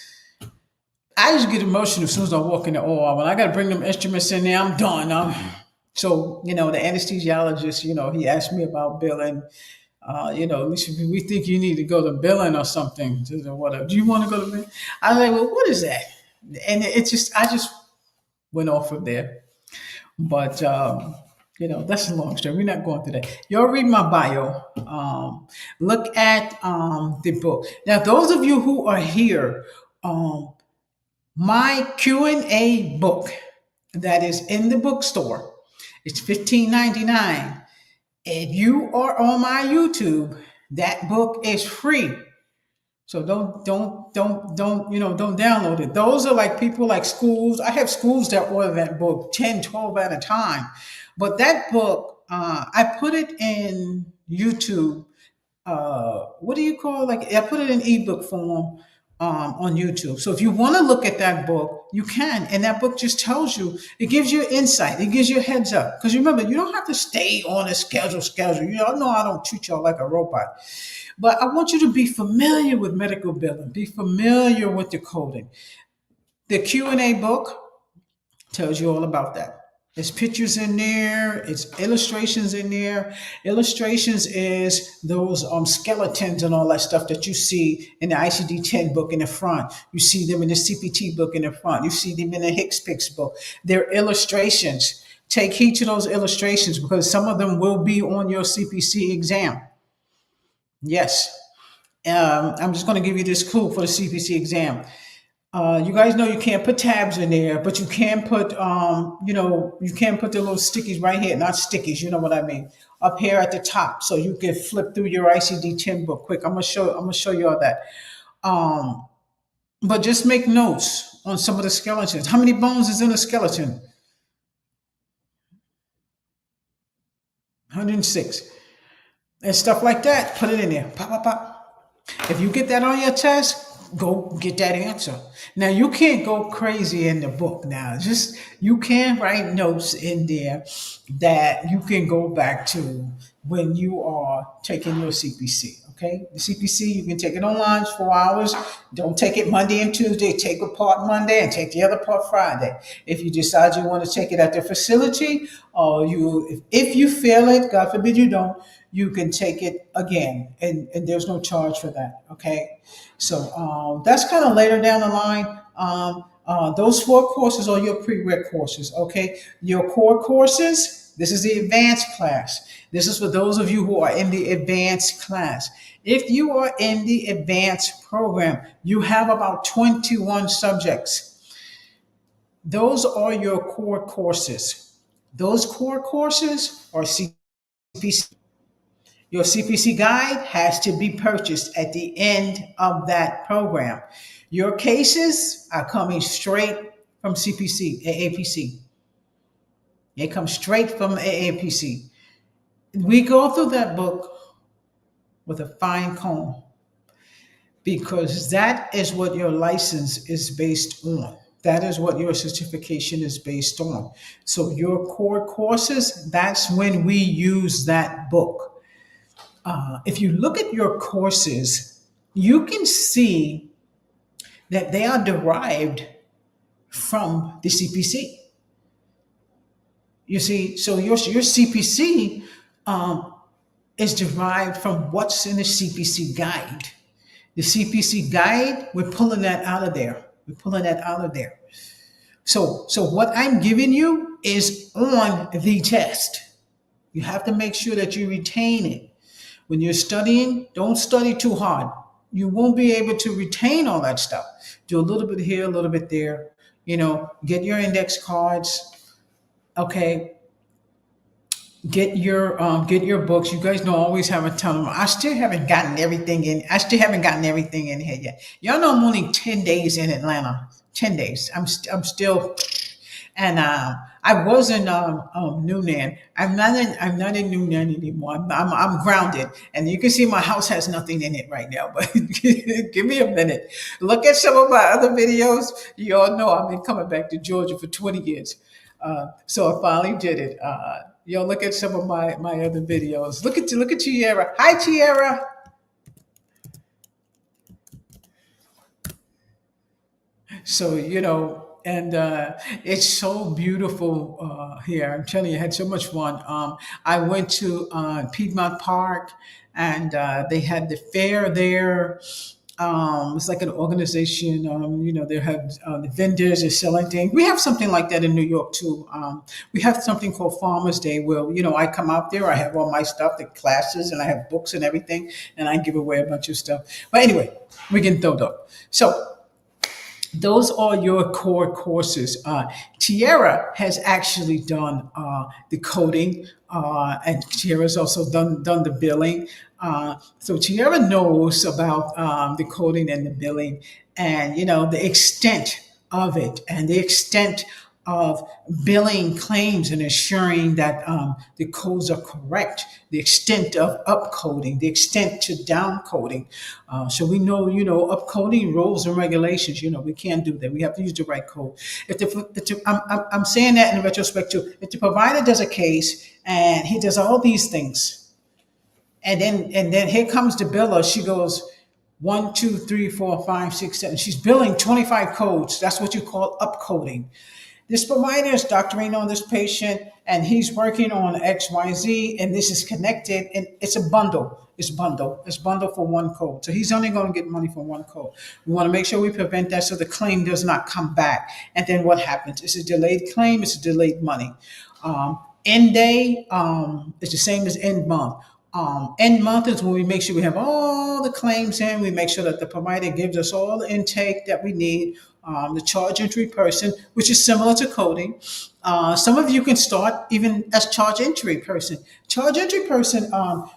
I just get emotional as soon as I walk in the OR. When I got to bring them instruments in there, I'm done. So the anesthesiologist, he asked me about billing. We think you need to go to billing or something. Whatever. Do you want to go to billing? I was like, well, what is that? And I just went off from there. But that's a long story. We're not going through that. Y'all read my bio. Look at the book. Now, those of you who are here, my Q&A book that is in the bookstore, it's $15.99. If you are on my YouTube, that book is free. So don't download it. Those are like people like schools. I have schools that order that book 10, 12 at a time. But that book, I put it in YouTube. What do you call I put it in ebook form on YouTube. So if you want to look at that book, you can. And that book just tells you, it gives you insight. It gives you a heads up. Because remember, you don't have to stay on a schedule. Y'all know I don't treat y'all like a robot. But I want you to be familiar with medical billing. Be familiar with the coding. The Q&A book tells you all about that. There's pictures in there. It's illustrations in there. Illustrations is those skeletons and all that stuff that you see in the ICD-10 book in the front. You see them in the CPT book in the front. You see them in the HCPCS book. They're illustrations. Take heed to those illustrations because some of them will be on your CPC exam. Yes. I'm just going to give you this clue for the CPC exam. You guys know you can't put tabs in there, but you can put, you can put the little stickies right here, not stickies, you know what I mean, up here at the top, so you can flip through your ICD-10 book quick. I'm gonna show you all that. But just make notes on some of the skeletons. How many bones is in a skeleton? 106, and stuff like that. Put it in there. Pop, pop, pop. If you get that on your test, go get that answer. Now you can't go crazy in the book. Now you can write notes in there that you can go back to when you are taking your CPC. Okay, the CPC you can take it online. It's 4 hours. Don't take it Monday and Tuesday. Take a part Monday and take the other part Friday. If you decide you want to take it at the facility, or if you fail it, God forbid you don't, you can take it again, and there's no charge for that. Okay, so that's kind of later down the line. Those four courses are your prereq courses, okay? Your core courses, this is the advanced class. This is for those of you who are in the advanced class. If you are in the advanced program, you have about 21 subjects. Those are your core courses. Those core courses are CPC. Your CPC guide has to be purchased at the end of that program. Your cases are coming straight from CPC, AAPC. They come straight from AAPC. We go through that book with a fine comb because that is what your license is based on. That is what your certification is based on. So, your core courses, that's when we use that book. If you look at your courses, you can see that they are derived from the CPC. You see, so your CPC is derived from what's in the CPC guide. The CPC guide, we're pulling that out of there. We're pulling that out of there. So what I'm giving you is on the test. You have to make sure that you retain it. When you're studying, don't study too hard. You won't be able to retain all that stuff. Do a little bit here, a little bit there. Get your index cards. Okay, get your books. You guys know I always have a ton of them. I still haven't gotten everything in. I still haven't gotten everything in here yet. Y'all know I'm only 10 days in Atlanta. 10 days. I'm still, and I was in Newnan. I'm not in Newnan anymore. I'm grounded, and you can see my house has nothing in it right now. But give me a minute. Look at some of my other videos. You all know I've been coming back to Georgia for 20 years. So I finally did it. Look at some of my other videos. Look at Tiara. Hi, Tiara. So and it's so beautiful here. I'm telling you, I had so much fun. I went to Piedmont Park, and they had the fair there. It's like an organization. They have the vendors are selling things. We have something like that in New York too. We have something called Farmers Day, where I come out there. I have all my stuff, the classes, and I have books and everything, and I give away a bunch of stuff. But anyway, we can throw up. So those are your core courses. Tiara has actually done the coding, and Tiara's also done the billing. So Tiara knows about the coding and the billing, and the extent of it, and the extent of billing claims and ensuring that the codes are correct, the extent of upcoding, the extent to downcoding. So we know, upcoding rules and regulations. We can't do that. We have to use the right code. I'm saying that in retrospect too. If the provider does a case and he does all these things, and then here comes the biller, she goes 1, 2, 3, 4, 5, 6, 7. She's billing 25 codes. That's what you call upcoding. This provider is doctoring on this patient, and he's working on XYZ, and this is connected, and it's a bundle. It's bundle. It's bundle for one code. So he's only going to get money for one code. We want to make sure we prevent that so the claim does not come back. And then what happens? It's a delayed claim. It's a delayed money. End day, it's the same as end month. End month is when we make sure we have all the claims in. We make sure that the provider gives us all the intake that we need. The charge entry person, which is similar to coding. Some of you can start even as charge entry person. Charge entry person,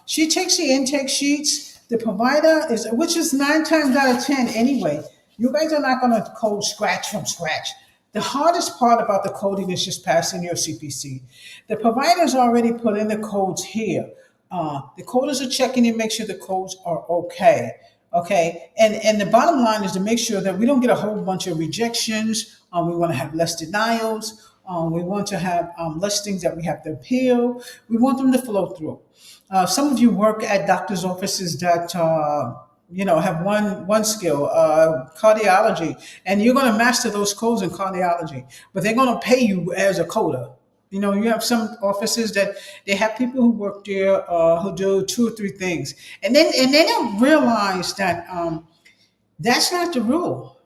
she takes the intake sheets. The provider which is 9 times out of 10 anyway. You guys are not going to code scratch from scratch. The hardest part about the coding is just passing your CPC. The providers already put in the codes here. The coders are checking to make sure the codes are okay. Okay, and the bottom line is to make sure that we don't get a whole bunch of rejections. We want to have less denials. We want to have less things that we have to appeal. We want them to flow through. Some of you work at doctors' offices that have one skill, cardiology, and you're going to master those codes in cardiology, but they're going to pay you as a coder. You have some offices that they have people who work there who do 2 or 3 things, and they don't realize that that's not the rule.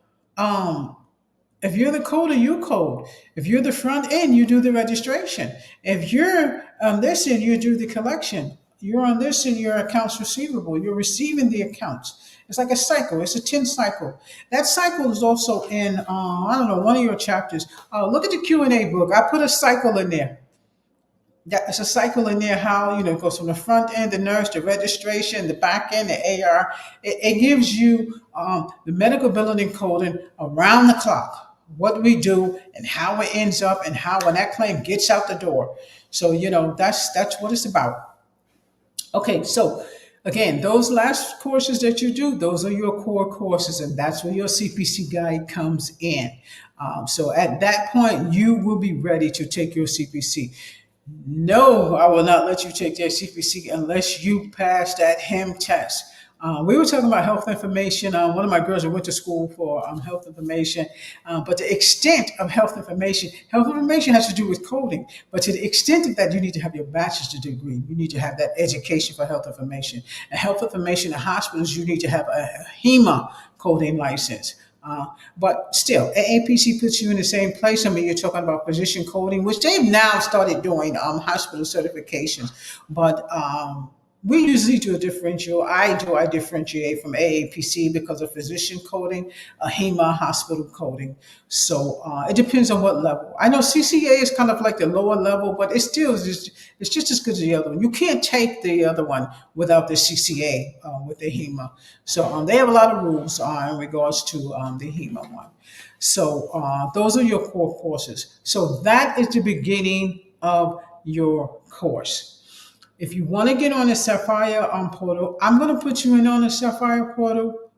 If you're the coder, you code. If you're the front end, you do the registration. If you're on this end, you do the collection. You're on this end, your accounts receivable. You're receiving the accounts. It's like a cycle. It's a 10 cycle. That cycle is also in, I don't know, one of your chapters. Look at the Q&A book. I put a cycle in there. Yeah, it's a cycle in there. How it goes from the front end, the nurse, the registration, the back end, the AR. It gives you the medical billing and coding around the clock. What we do and how it ends up and how when that claim gets out the door. So that's what it's about. Okay, so again, those last courses that you do, those are your core courses, and that's where your CPC guide comes in. So at that point, you will be ready to take your CPC. No, I will not let you take that CPC unless you pass that HIM test. We were talking about health information. One of my girls went to school for health information, but the extent of health information has to do with coding. But to the extent of that, you need to have your bachelor's degree. You need to have that education for health information. And health information in hospitals, you need to have a HEMA coding license. But still, AAPC puts you in the same place. I mean, you're talking about physician coding, which they've now started doing hospital certifications. But we usually do a differential. I differentiate from AAPC because of physician coding, HEMA hospital coding. So it depends on what level. I know CCA is kind of like the lower level, but it's just as good as the other one. You can't take the other one without the CCA with the HEMA. So they have a lot of rules in regards to the HEMA one. So those are your core courses. So that is the beginning of your course. If you want to get on the Sapphire portal, I'm going to put you in on the Sapphire portal.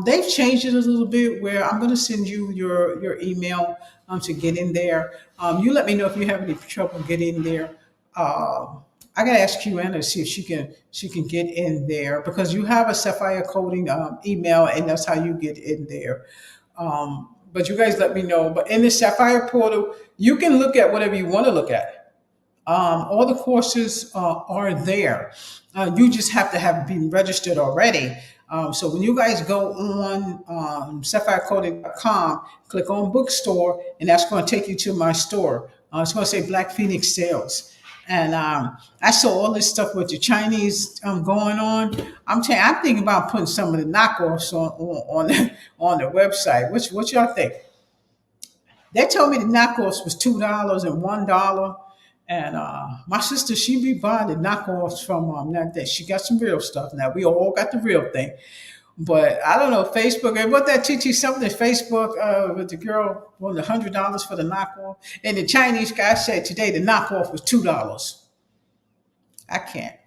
They've changed it a little bit where I'm going to send you your email to get in there. You let me know if you have any trouble getting in there. I got to ask Q-Anna to see if she can get in there because you have a Sapphire coding email and that's how you get in there. But you guys let me know. But in the Sapphire portal, you can look at whatever you want to look at. All the courses are there. You just have to have been registered already. So when you guys go on sapphirecoding.com, click on bookstore, and that's going to take you to my store. It's going to say Black Phoenix Sales. And I saw all this stuff with the Chinese going on. I'm thinking about putting some of the knockoffs on the website. What y'all think? They told me the knockoffs was $2 and $1. And my sister, she be buying the knockoffs from that. She got some real stuff now. We all got the real thing. But I don't know, Facebook, and what that teach you something, Facebook with the girl wanted $100 for the knockoff. And the Chinese guy said today the knockoff was $2. I can't.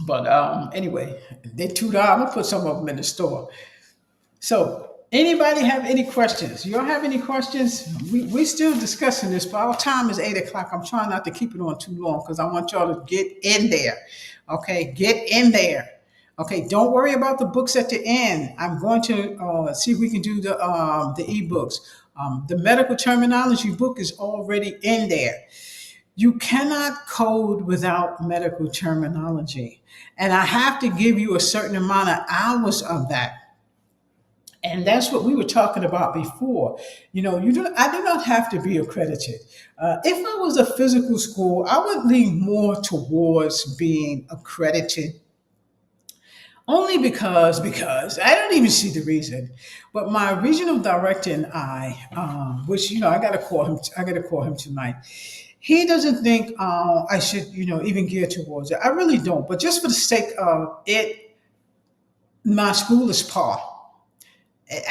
But anyway, they $2. I'm going to put some of them in the store. So anybody have any questions? You all have any questions? We still discussing this, but our time is 8:00. I'm trying not to keep it on too long because I want y'all to get in there. Okay, get in there. Okay, don't worry about the books at the end. I'm going to see if we can do the ebooks. The medical terminology book is already in there. You cannot code without medical terminology. And I have to give you a certain amount of hours of that. And that's what we were talking about before. I do not have to be accredited. If I was a physical school, I would lean more towards being accredited. Only because I don't even see the reason. But my regional director and I, which I got to call him. I got to call him tonight. He doesn't think I should, even gear towards it. I really don't. But just for the sake of it, my school is par.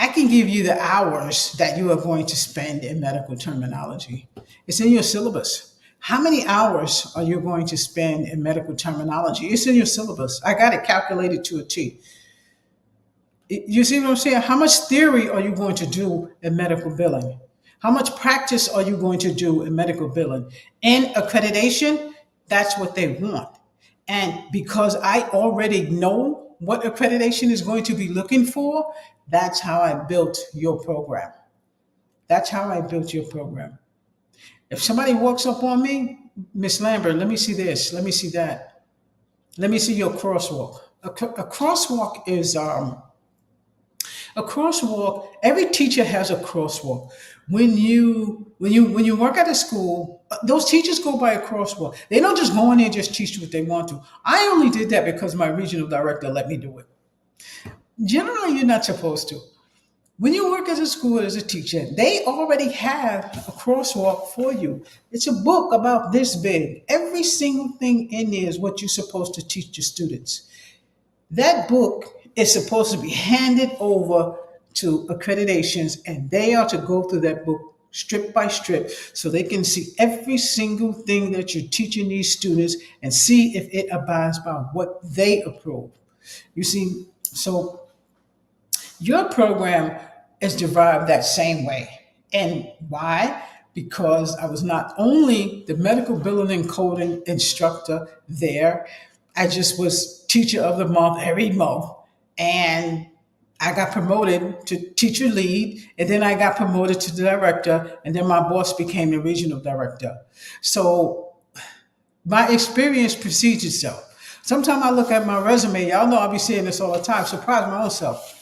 I can give you the hours that you are going to spend in medical terminology. It's in your syllabus. How many hours are you going to spend in medical terminology? It's in your syllabus. I got it calculated to a T. You see what I'm saying? How much theory are you going to do in medical billing? How much practice are you going to do in medical billing? And accreditation, that's what they want. And because I already know what accreditation is going to be looking for, that's how I built your program. That's how I built your program. If somebody walks up on me, Miss Lambert, let me see this, let me see that. Let me see your crosswalk. A crosswalk is A crosswalk, every teacher has a crosswalk. When you work at a school, those teachers go by a crosswalk. They don't just go in there and just teach you what they want to. I only did that because my regional director let me do it. Generally, you're not supposed to. When you work as a school as a teacher, they already have a crosswalk for you. It's a book about this big. Every single thing in there is what you're supposed to teach your students. That book is supposed to be handed over to accreditations, and they are to go through that book strip by strip so they can see every single thing that you're teaching these students and see if it abides by what they approve. You see, so your program is derived that same way. And why? Because I was not only the medical billing and coding instructor there, I just was teacher of the month every month. And I got promoted to teacher lead, and then I got promoted to the director, and then my boss became the regional director. So my experience precedes itself. Sometimes I look at my resume, y'all know I'll be saying this all the time, surprise my own self.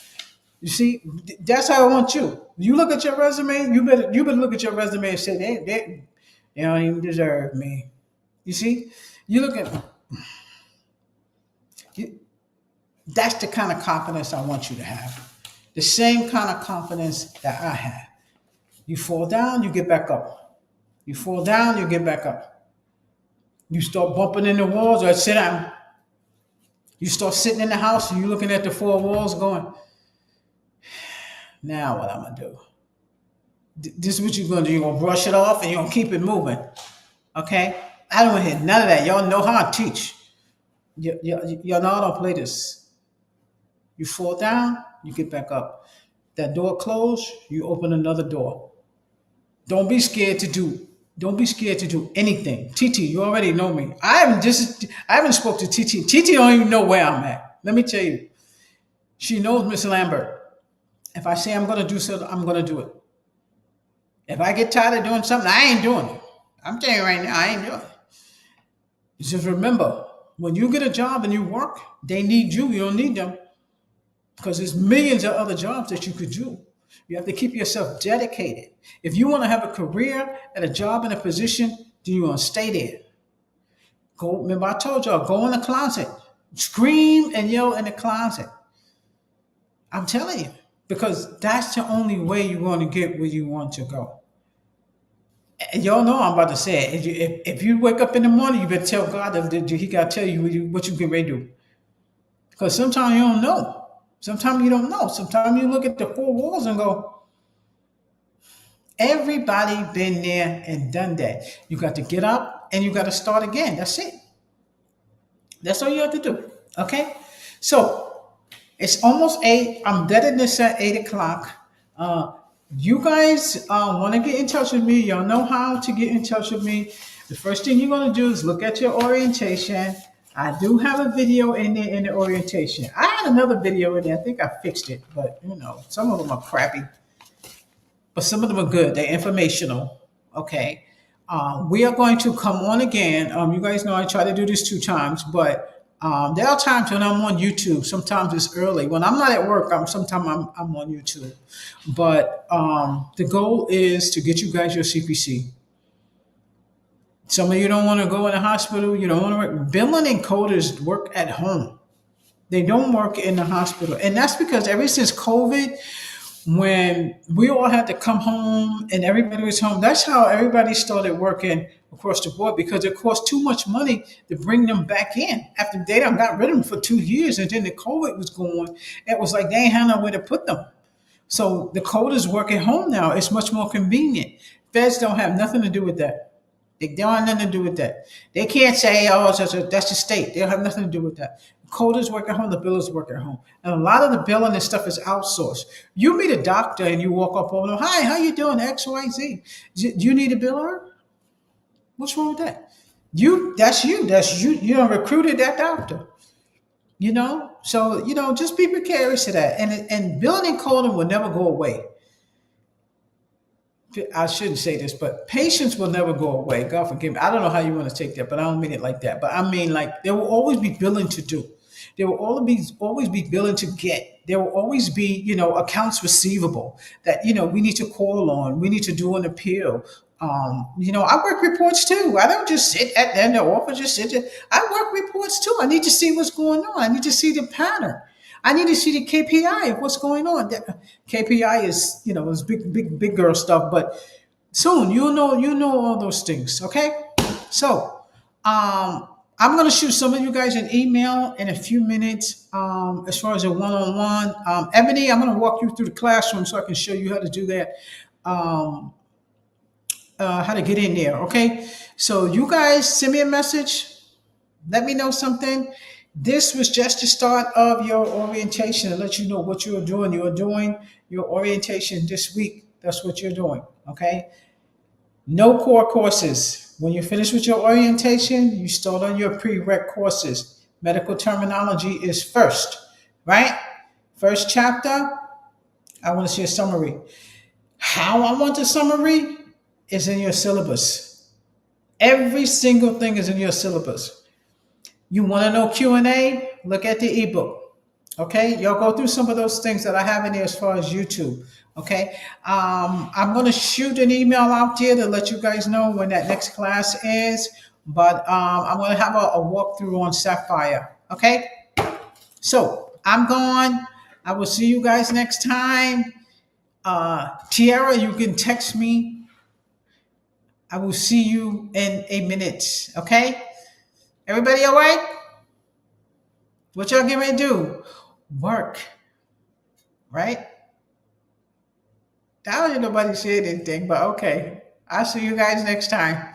You see, that's how I want you. You look at your resume, you better look at your resume and say, they don't even deserve me. You see? You look at you, that's the kind of confidence I want you to have. The same kind of confidence that I have. You fall down, you get back up. You fall down, you get back up. You start bumping in the walls or sit down. You start sitting in the house and you looking at the four walls going, now what I'm gonna do? This is what you're gonna do. You're gonna brush it off and you're gonna keep it moving. Okay? I don't want to hear none of that. Y'all know how I teach. Y'all know I don't play this. You fall down, you get back up. That door closed, you open another door. Don't be scared to do anything. TT, you already know me. I haven't spoke to TT. TT don't even know where I'm at. Let me tell you. She knows Miss Lambert. If I say I'm gonna do something, I'm gonna do it. If I get tired of doing something, I ain't doing it. I'm telling you right now, I ain't doing it. Just remember, when you get a job and you work, they need you. You don't need them. Because there's millions of other jobs that you could do. You have to keep yourself dedicated. If you want to have a career and a job and a position, then you want to stay there. Go. Remember, I told y'all, go in the closet. Scream and yell in the closet. I'm telling you. Because that's the only way you're going to get where you want to go. And y'all know I'm about to say it. If you wake up in the morning, you better tell God that He got to tell you what you get ready to do. Because sometimes you don't know. Sometimes you don't know. Sometimes you look at the four walls and go, everybody been there and done that. You got to get up and you got to start again. That's it. That's all you have to do. Okay? So it's almost 8. I'm dead in this at 8 o'clock. You guys want to get in touch with me. Y'all know how to get in touch with me. The first thing you're going to do is look at your orientation. I do have a video in there in the orientation. I had another video in there. I think I fixed it, but some of them are crappy, but some of them are good. They're informational. Okay. We are going to come on again. You guys know I try to do this 2 times, but there are times when I'm on YouTube. Sometimes it's early. When I'm not at work, sometimes I'm on YouTube. But the goal is to get you guys your CPC. Some of you don't want to go in the hospital. You don't want to work. Billing and coders work at home. They don't work in the hospital. And that's because ever since COVID, when we all had to come home and everybody was home, that's how everybody started working across the board, because it cost too much money to bring them back in. After they done got rid of them for 2 years and then the COVID was going, it was like they ain't had nowhere to put them. So the coders work at home now. It's much more convenient. Feds don't have nothing to do with that. They don't have nothing to do with that. They can't say, oh, that's the state. They don't have nothing to do with that. Coders work at home, the billers work at home. And a lot of the billing and stuff is outsourced. You meet a doctor and you walk up over them, hi, how you doing, X, Y, Z? Do you need a biller? What's wrong with that? That's you. You done recruited that doctor. So, just be precarious to that. And billing and coding will never go away. I shouldn't say this, but patience will never go away. God forgive me. I don't know how you want to take that, but I don't mean it like that. But I mean, like, there will always be billing to do. There will always be billing to get. There will always be, accounts receivable that, we need to call on. We need to do an appeal. I work reports too. I don't just sit at the office, just sit there. I work reports too. I need to see what's going on. I need to see the pattern. I need to see the KPI of what's going on. KPI is big girl stuff, but soon you'll know all those things. Okay. So, I'm gonna shoot some of you guys an email in a few minutes. As far as a one-on-one, Ebony, I'm gonna walk you through the classroom so I can show you how to do that. Um, how to get in there. Okay. So you guys send me a message. Let me know something. This was just the start of your orientation to let you know what you're doing. You're doing your orientation this week. That's what you're doing. Okay. No core courses. When you finish with your orientation, you start on your prereq courses. Medical terminology is first, right? First chapter, I want to see a summary. How I want the summary is in your syllabus. Every single thing is in your syllabus. You want to know Q&A? Look at the ebook. Okay, y'all go through some of those things that I have in there as far as YouTube. Okay, I'm going to shoot an email out there to let you guys know when that next class is, but I'm going to have a walkthrough on Sapphire. Okay, so I'm gone. I will see you guys next time. Tiara, you can text me. I will see you in a minute. Okay, everybody all right? What y'all getting ready to do? Work, right? I don't hear nobody say anything, but okay. I'll see you guys next time.